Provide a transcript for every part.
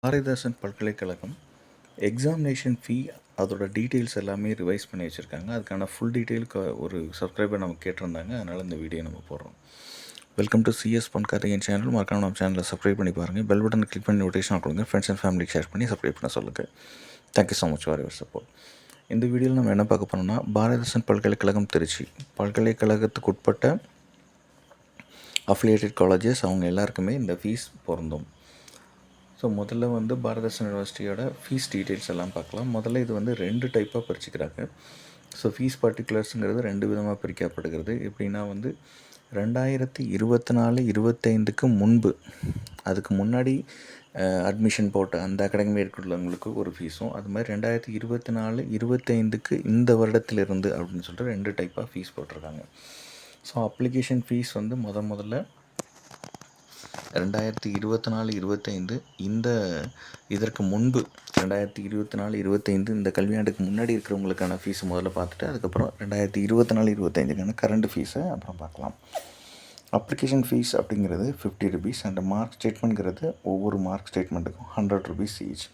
பாரதிதாசன் பல்கலைக்கழகம் எக்ஸாமினேஷன் ஃபீ அதோட டீட்டெயில்ஸ் எல்லாமே ரிவைஸ் பண்ணி வச்சுருக்காங்க. அதுக்கான ஃபுல் டீட்டெயிலுக்கு ஒரு சப்ஸ்கிரைபர் நமக்கு கேட்டிருந்தாங்க. அதனால் இந்த வீடியோ நம்ம போடுறோம். Welcome to CS Ponkarthikeyan channel. மறக்காம நம்ம சேனலை சப்ஸ்கிரைப் பண்ணி பாருங்கள். பெல் பட்டன் கிளிக் பண்ணி நோட்டிஃபிகேஷன் கொடுங்க. ஃப்ரெண்ட்ஸ் அண்ட் ஃபேமிலிக்கு ஷேர் பண்ணி சப்ஸ்கிரைப் பண்ண சொல்லுங்கள். Thank you so much for your support. இந்த வீடியோவில் நம்ம என்ன பார்க்க போனோம்னா, பாரதிதாசன் பல்கலைக்கழகம் திருச்சி பல்கலைக்கழகத்துக்கு உட்பட்ட அஃபிலியேட்டட் காலேஜஸ் அவங்க எல்லாருக்குமே இந்த ஃபீஸ் பொருந்தும். ஸோ முதல்ல வந்து பாரதிதாசன் யூனிவர்சிட்டியோட ஃபீஸ் டீட்டெயில்ஸ் எல்லாம் பார்க்கலாம். முதல்ல இது வந்து 2 டைப்பாக பிரிச்சுக்கிறாங்க. ஸோ ஃபீஸ் பர்டிகுலர்ஸுங்கிறது 2 விதமாக பிரிக்கப்படுகிறது. எப்படின்னா வந்து 2024-25க்கு முன்பு, அதுக்கு முன்னாடி அட்மிஷன் போட்ட அந்த அகாடமி உள்ளவங்களுக்கு ஒரு ஃபீஸும், அது மாதிரி 2024-25க்கு இந்த வருடத்திலிருந்து அப்படின்னு சொல்லிட்டு 2 டைப்பாக ஃபீஸ் போட்டிருக்காங்க. ஸோ அப்ளிகேஷன் ஃபீஸ் வந்து முதல்ல 2024-25 இதற்கு முன்பு 2024-25 இந்த கல்வியாண்டுக்கு முன்னாடி இருக்கிறவங்களுக்கான ஃபீஸ் முதல்ல பார்த்துட்டு, அதுக்கப்புறம் 2024-25க்கான கரண்ட் ஃபீஸை அப்புறம் பார்க்கலாம். அப்ளிகேஷன் ஃபீஸ் அப்படிங்கிறது 50 ருபீஸ் அண்ட் மார்க் ஸ்டேட்மெண்ட்ங்கிறது ஒவ்வொரு மார்க் ஸ்டேட்மெண்ட்டுக்கும் 100 ருபீஸ் ஈச்.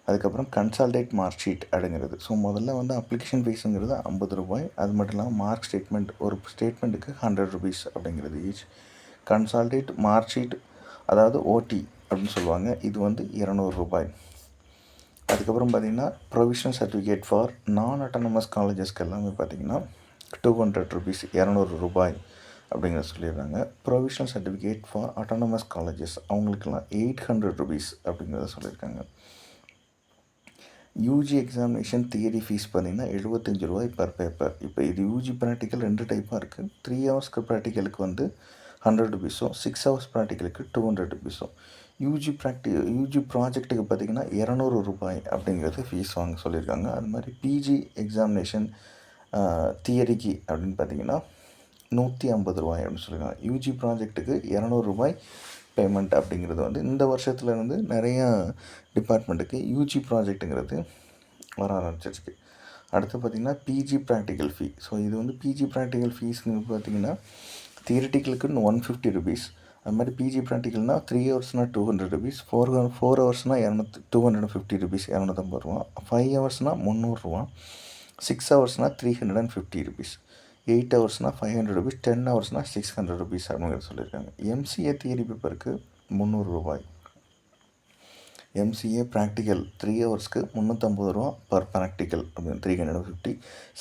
அதுக்கப்புறம் கன்சால்டேட் மார்க் ஷீட் அப்படிங்கிறது. ஸோ முதல்ல வந்து அப்ளிகேஷன் ஃபீஸுங்கிறது 50 ரூபாய். அது மட்டும் இல்லாமல் மார்க் ஸ்டேட்மெண்ட் ஒரு ஸ்டேட்மெண்ட்டுக்கு 100 ருபீஸ் அப்படிங்கிறது ஈச். கன்சால்டேட் மார்க் ஷீட், அதாவது ஓடி அப்படின்னு சொல்லுவாங்க, இது வந்து 200 ரூபாய். அதுக்கப்புறம் பார்த்திங்கன்னா ப்ரொவிஷனல் சர்டிஃபிகேட் ஃபார் நான் அட்டானமஸ் காலேஜஸ்க்கு எல்லாமே பார்த்திங்கன்னா 200 ருபீஸ், 200 ரூபாய் அப்படிங்கிற சொல்லிடுறாங்க. Provisional certificate for autonomous colleges அவங்களுக்கெல்லாம் 800 ருபீஸ் அப்படிங்கிறத சொல்லியிருக்காங்க. யூஜி எக்ஸாமினேஷன் தியரி ஃபீஸ் பார்த்திங்கன்னா 75 ரூபாய் பர் பேப்பர். இப்போ இது யூஜி ப்ராக்டிக்கல் 2 டைப்பாக இருக்குது. 3 ஹவர்ஸ்க்கு ப்ராக்டிக்கலுக்கு வந்து 100 ருபீஸும், 6 ஹவர்ஸ் ப்ராக்டிக்கலுக்கு 200 ருபீஸும். யூஜி ப்ராஜெக்ட்டுக்கு பார்த்திங்கன்னா 200 ரூபாய் அப்படிங்கிறது ஃபீஸ் வாங்க சொல்லியிருக்காங்க. அது மாதிரி பிஜி எக்ஸாமினேஷன் தியரிக்கு அப்படின்னு பார்த்திங்கன்னா 150 ரூபாய் அப்படின்னு சொல்லியிருக்காங்க. யூஜி ப்ராஜெக்ட்டுக்கு 200 ரூபாய் பேமெண்ட் அப்படிங்கிறது வந்து இந்த வருஷத்துலேருந்து நிறையா டிபார்ட்மெண்ட்டுக்கு யூஜி ப்ராஜெக்ட்டுங்கிறது வர ஆரம்பிச்சிருக்கு. அடுத்து பார்த்திங்கன்னா பிஜி ப்ராக்டிக்கல் ஃபீ. ஸோ இது வந்து பிஜி ப்ராக்டிக்கல் ஃபீஸ்ங்கிறது பார்த்திங்கன்னா தியரிட்டிக்கலுக்கு 150 ருபீஸ். அது மாதிரி பிஜி ப்ராக்டிக்கல்னால் 3 ஹவர்ஸ்னால் 200 ருபீஸ், 4 ஹவர்ஸ்னால் 250 ருபீஸ், 250 ரூபா, 5 ஹவர்ஸ்னால் 300 ரூபா, 6 ஹவர்ஸ்னால் 350 ருபீஸ், 8 ஹவர்ஸ்னால் 500 ருபீஸ், 10 ஹவர்ஸ்னால் 600 ருபீஸ் அப்படிங்கிறது சொல்லியிருக்காங்க. எம்சிஏ தியரி பேப்பருக்கு 300 ரூபாய். எம்சிஏ ப்ராக்டிக்கல் 3 ஹவர்ஸ்க்கு 350 ரூபா பர் ப்ராக்டிக்கல் அப்படின்னு 350.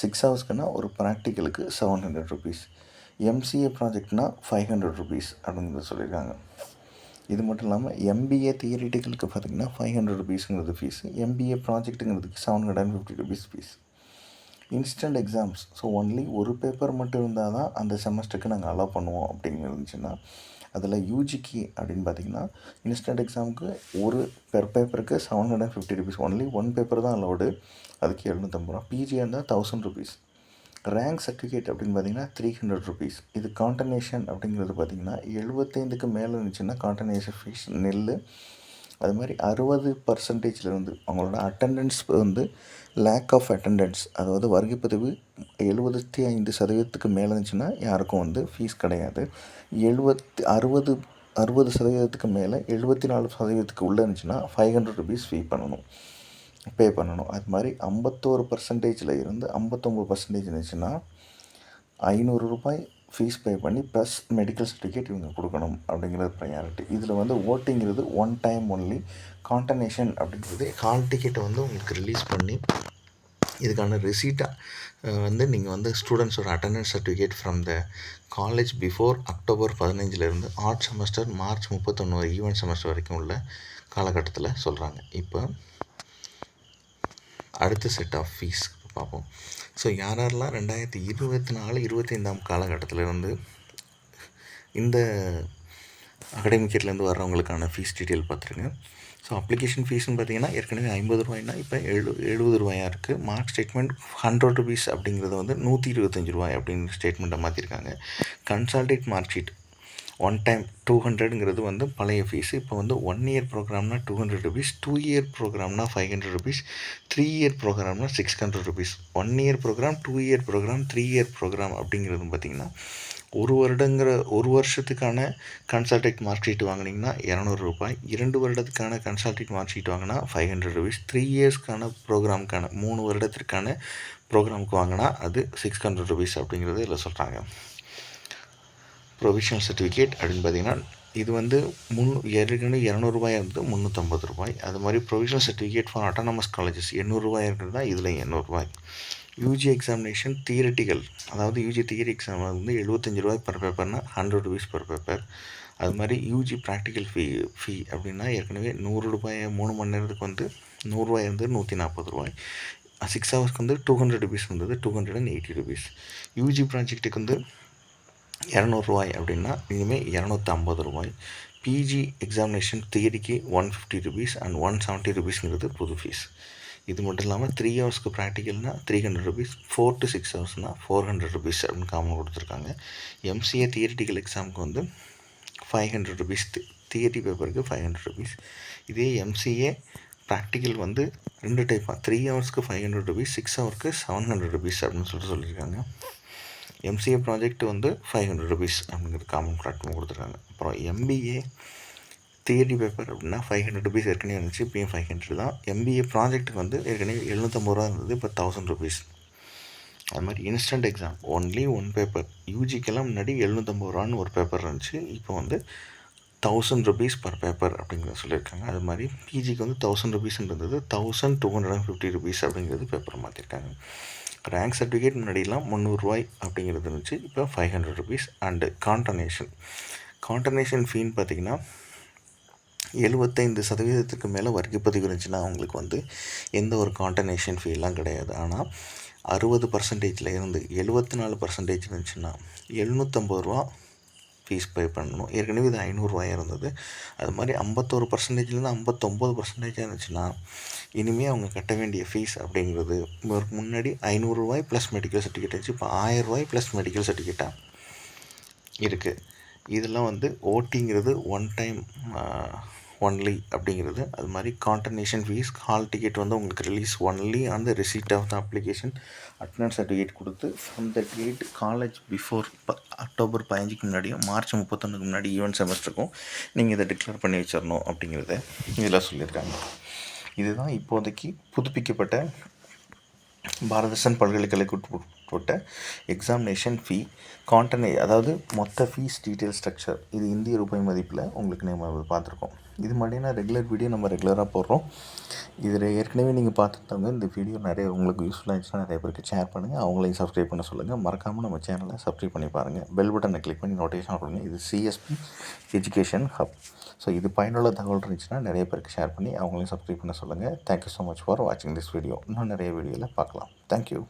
6 ஹவர்ஸ்க்குன்னா ஒரு ப்ராக்டிக்கலுக்கு 700 ருபீஸ். எம்சிஏ ப்ராஜெக்ட்னா 500 ருபீஸ் அப்படிங்கிறத சொல்லியிருக்காங்க. இது மட்டும் இல்லாமல் எம்பிஏ தியரிட்டிக்கலுக்கு பார்த்திங்கன்னா 500 ருபீஸுங்கிறது ஃபீஸு. எம்பிஏ ப்ராஜெக்ட்டுங்கிறதுக்கு 750 rupees fees. Instant exams, so only ஒரு பேப்பர் மட்டும் இருந்தால் தான் அந்த செமஸ்டருக்கு நாங்கள் அலோவ் பண்ணுவோம் அப்படின்னு இருந்துச்சுன்னா, அதில் யூஜிக்கு அப்படின்னு பார்த்திங்கன்னா இன்ஸ்டன்ட் எக்ஸாமுக்கு ஒரு பெர் பேப்பருக்கு 750 ருபீஸ். ஒன்லி ஒன் பேப்பர் தான் அலோடு, அதுக்கு 750 ரூபா. பிஜியாக இருந்தால் 1000 ருபீஸ். ரேங்க் சர்டிஃபிகேட் அப்படின்னு பார்த்திங்கன்னா 300 ருபீஸ். இது காண்டனேஷன் அப்படிங்கிறது பார்த்திங்கன்னா 75க்கு மேலே இருந்துச்சுன்னா காண்டனேஷன் ஃபீஸ் நெல். அது மாதிரி 60%இருந்து அவங்களோட அட்டெண்டன்ஸ் வந்து லேக் ஆஃப் அட்டெண்டன்ஸ், அதாவது வருகைப்பதிவு 75% மேலே இருந்துச்சுன்னா யாருக்கும் வந்து ஃபீஸ் கிடையாது. 60% மேலே 74% உள்ளே இருந்துச்சுன்னா 500 ருபீஸ் பே பண்ணணும். அது மாதிரி 51% இருந்து 59% இருந்துச்சுன்னா 500 ரூபாய் ஃபீஸ் பே பண்ணி ப்ளஸ் மெடிக்கல் சர்டிஃபிகேட் இவங்க கொடுக்கணும் அப்படிங்கிறது ப்ரையாரிட்டி. இதில் வந்து ஓட்டிங்கிறது ஒன் டைம் ஒன்லி. காண்டனேஷன் அப்படிங்கிறது ஹால் டிக்கெட்டை வந்து உங்களுக்கு ரிலீஸ் பண்ணி இதுக்கான ரிசீட்டாக வந்து நீங்கள் வந்து ஸ்டூடெண்ட்ஸோட attendance certificate from the college before October 15 odd semester March 31 even semester வரைக்கும் உள்ள காலகட்டத்தில் சொல்கிறாங்க. இப்போ அடுத்த செட் ஆஃப் ஃபீஸ் பார்ப்போம். ஸோ யாரெல்லாம் 2024-25 காலகட்டத்தில் இருந்து இந்த அகாடமிக் இயர்லேருந்து வர்றவங்களுக்கான ஃபீஸ் டீட்டெயில் பார்த்துருங்க. ஸோ அப்ளிகேஷன் ஃபீஸ்னு பார்த்தீங்கன்னா ஏற்கனவே 50 ரூபாய்னா இப்போ 70 ரூபாயாக இருக்குது. மார்க் ஸ்டேட்மெண்ட் 100 ருபீஸ் அப்படிங்கிறது வந்து 125 ரூபாய் அப்படின்னு ஸ்டேட்மெண்ட்டை மாற்றிருக்காங்க. Consolidated mark sheet one time 200ங்கிறது வந்து பழைய ஃபீஸு. இப்போ வந்து 1 இயர் ப்ரோக்ராம்னா 200 ருபீஸ், 2 இயர் ப்ரோக்ராம்னா 500 ருபீஸ், 3 இயர் ப்ரோக்ராம்னா 600 rupees. 1 year programme, 2 year programme, 3 year programme அப்படிங்கிறது பார்த்திங்கன்னா ஒரு வருஷத்துக்கான கன்சல்டேட் மார்க் ஷீட் வாங்கினீங்கன்னா ரூ. 200. 2 வருடத்துக்கான கன்சல்டேட் மார்க் ஷீட் வாங்கினா ₹500. 3 இயர்ஸ்க்கான ப்ரோக்ராமுக்கான 3 வருடத்திற்கான ப்ரோக்ராமுக்கு வாங்கினா அது ₹600 அப்படிங்கிறது இதில் சொல்கிறாங்க. ப்ரொவிஷனல் சர்டிஃபிகேட் அப்படின்னு பார்த்தீங்கன்னா இது வந்து ஏற்கனவே ₹200 இருந்தது ₹350. அது மாதிரி provisional certificate for autonomous colleges ₹800 இருக்கிறது தான் இதில் ₹800. யூஜி எக்ஸாமினேஷன் தியரிட்டிக்கல், அதாவது யூஜி தியரி எக்ஸாம் வந்து ₹75 பர் பேப்பர்னால் ₹100 பர் பேப்பர். அது மாதிரி யூஜி ப்ராக்டிக்கல் ஃபீ அப்படின்னா ஏற்கனவே ₹100 3 மணி நேரத்துக்கு வந்து ₹100 இருந்தது ₹140. 6 ஹவர்ஸ்க்கு வந்து ₹200 இருந்தது ₹280. யூஜி ப்ராஜெக்ட்டுக்கு வந்து ₹200 அப்படின்னா இனிமேல் ₹250. பிஜி எக்ஸாமினேஷன் தியரிக்கு ₹150 அண்ட் ₹170 புது ஃபீஸ். இது மட்டும் இல்லாமல் 3 ஹவர்ஸ்க்கு ப்ராக்டிக்கல்னால் ₹300, 4 to 6 ஹவர்ஸ்னால் ₹400 அப்படின்னு காமன் கொடுத்துருக்காங்க. எம்சிஏ தியரிட்டிக்கல் எக்ஸாமுக்கு வந்து ₹500, தியரி பேப்பருக்கு ₹500. இதே எம்சிஏ ப்ராக்டிக்கல் வந்து 2 டைப்பாக 3 ஹவர்ஸ்க்கு ₹500, 6 ஹவருக்கு ₹700 அப்படின்னு சொல்லியிருக்காங்க. எம்சிஏ ப்ராஜெக்ட் வந்து ₹500 அப்படிங்கிறது காமன் பிளாட்ஃபார்ம் கொடுத்துருக்காங்க. அப்புறம் எம்பிஏ தியரி பேப்பர் அப்படின்னா ₹500 ஏற்கனவே இருந்துச்சு, இப்போயும் ₹500 தான். எம்பிஏ ப்ராஜெக்ட்டுக்கு வந்து ஏற்கனவே ₹750 இருந்தது, இப்போ ₹1000. அது மாதிரி இன்ஸ்டன்ட் எக்ஸாம் ஒன்லி 1 பேப்பர், யூஜிக்கெல்லாம் முன்னாடி ₹750 ஒரு பேப்பர் இருந்துச்சு, இப்போ வந்து ₹1000 பர் பேப்பர் அப்படிங்கிறத சொல்லியிருக்காங்க. அது மாதிரி பிஜிக்கு வந்து ₹1000 இருந்தது, ₹1250 அப்படிங்கிறது பேப்பர் மாற்றிருக்காங்க. ரேங்க் சர்டிஃபிகேட் முன்னாடிலாம் ₹300 அப்படிங்கிறது இருந்துச்சு, இப்போ ₹500. அண்டு கான்டர்னேஷன் ஃபீன்னு பார்த்திங்கன்னா 75% மேலே வர்க்கப்பதிவு இருந்துச்சுன்னா அவங்களுக்கு வந்து எந்த ஒரு கான்டர்னேஷன் ஃபீலாம் கிடையாது. ஆனால் 60% இருந்து 74% இருந்துச்சுன்னா ₹750 ஃபீஸ் பே பண்ணணும். ஏற்கனவே இது ₹500 இருந்தது. அது மாதிரி 51%லேருந்து 59% இருந்துச்சுன்னா இனிமேல் அவங்க கட்ட வேண்டிய ஃபீஸ் அப்படிங்கிறது முன்னாடி ₹500 ப்ளஸ் மெடிக்கல் சர்டிஃபிகேட் இருந்துச்சு, இப்போ ₹1000 ப்ளஸ் மெடிக்கல் சர்டிஃபிகேட்டாக இருக்குது. இதெல்லாம் வந்து ஓட்டிங்கிறது ஒன் டைம் ஒன்லி அப்படிங்கிறது. அது மாதிரி கான்டர்னேஷன் ஃபீஸ், ஹால் டிக்கெட் வந்து உங்களுக்கு ரிலீஸ் ஒன்லி அந்த receipt of the application, attendance certificate கொடுத்து from the date college before October 15க்கு முன்னாடியும் மார்ச் 31க்கு முன்னாடி ஈவென்ட் செமஸ்டருக்கும் நீங்கள் இதை டிக்ளேர் பண்ணி வச்சிடணும் அப்படிங்கிறத இதில் சொல்லியிருக்காங்க. இதுதான் இப்போதைக்கு புதுப்பிக்கப்பட்ட பாரதிதாசன் பல்கலைக்கழகத்துக்கு உட்பட்ட எக்ஸாமினேஷன் ஃபீ அதாவது மொத்த ஃபீஸ் டீட்டெயில் ஸ்ட்ரக்சர். இது இந்திய ரூபாய் மதிப்பில் உங்களுக்கு நம்ம பார்த்துருக்கோம். இது மாதிரியான ரெகுலர் வீடியோ நம்ம ரெகுலராக போடுறோம். இதில் ஏற்கனவே நீங்கள் பார்த்துட்டவங்க இந்த வீடியோ நிறைய உங்களுக்கு யூஸ்ஃபுல்லாக இருந்துச்சுன்னா நிறைய பேருக்கு ஷேர் பண்ணுங்கள், அவங்களையும் சப்ஸ்கிரைப் பண்ண சொல்லுங்கள். மறக்காமல் நம்ம சேனலை சப்ஸ்கிரைப் பண்ணி பாருங்கள், பெல் பட்டனை கிளிக் பண்ணி நோட்டிஃபிகேஷன் கொடுங்க. இது சிஎஸ்பி எஜுகேஷன் ஹப். ஸோ இது பயனுள்ள தகவல் இருந்துச்சுன்னா நிறைய பேருக்கு ஷேர் பண்ணி அவங்களையும் சப்ஸ்கிரைப் பண்ண சொல்லுங்கள். தேங்க்யூ ஸோ மச் ஃபார் வாட்சிங் திஸ் வீடியோ. இன்னும் நிறைய வீடியோவில் பார்க்கலாம். தேங்க்யூ.